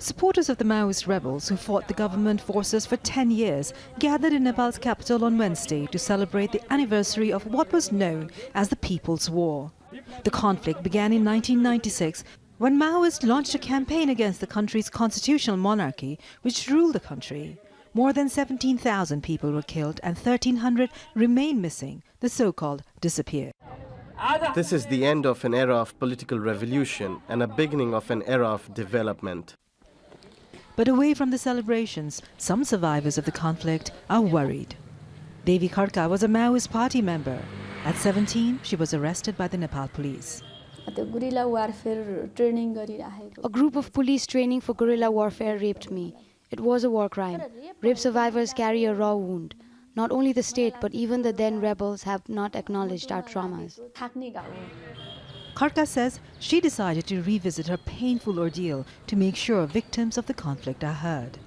Supporters of the Maoist rebels who fought the government forces for 10 years gathered in Nepal's capital on Wednesday to celebrate the anniversary of what was known as the People's War. The conflict began in 1996 when Maoists launched a campaign against the country's constitutional monarchy, which ruled the country. More than 17,000 people were killed and 1,300 remain missing, the so-called disappeared. This is the end of an era of political revolution and a beginning of an era of development. But away from the celebrations, some survivors of the conflict are worried. Devi Kharka was a Maoist party member. At 17, she was arrested by the Nepal police. A group of police training for guerrilla warfare raped me. It was a war crime. Rape survivors carry a raw wound. Not only the state, but even the then rebels have not acknowledged our traumas. Kharka says she decided to revisit her painful ordeal to make sure victims of the conflict are heard.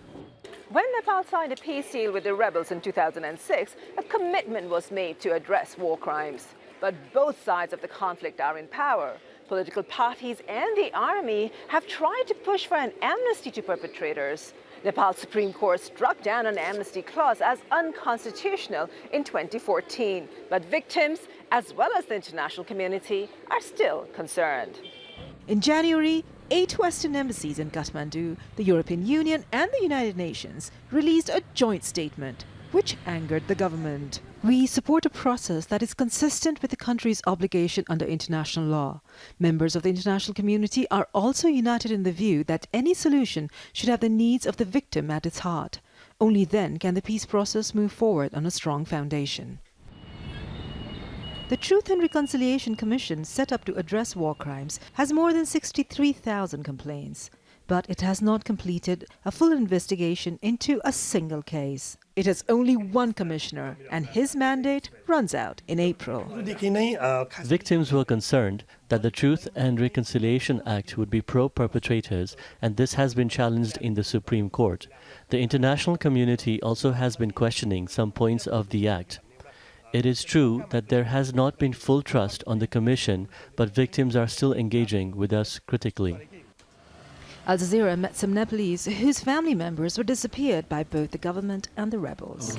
When Nepal signed a peace deal with the rebels in 2006, a commitment was made to address war crimes. But both sides of the conflict are in power. Political parties and the army have tried to push for an amnesty to perpetrators. Nepal's Supreme Court struck down an amnesty clause as unconstitutional in 2014. But victims, as well as the international community, are still concerned. In January, 8 Western embassies in Kathmandu, the European Union and the United Nations released a joint statement which angered the government. We support a process that is consistent with the country's obligation under international law. Members of the international community are also united in the view that any solution should have the needs of the victim at its heart. Only then can the peace process move forward on a strong foundation. The Truth and Reconciliation Commission, set up to address war crimes, has more than 63,000 complaints. But it has not completed a full investigation into a single case. It has only one commissioner, and his mandate runs out in April. Victims were concerned that the Truth and Reconciliation Act would be pro-perpetrators, and this has been challenged in the Supreme Court. The international community also has been questioning some points of the Act. It is true that there has not been full trust on the Commission, but victims are still engaging with us critically. Al Jazeera met some Nepalese whose family members were disappeared by both the government and the rebels.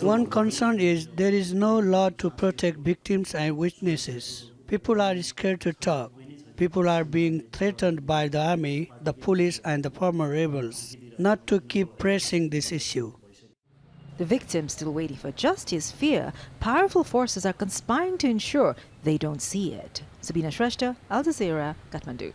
One concern is there is no law to protect victims and witnesses. People are scared to talk. People are being threatened by the army, the police and the former rebels not to keep pressing this issue. The victims still waiting for justice fear powerful forces are conspiring to ensure they don't see it. Subina, Shrestha, Al Jazeera, Kathmandu.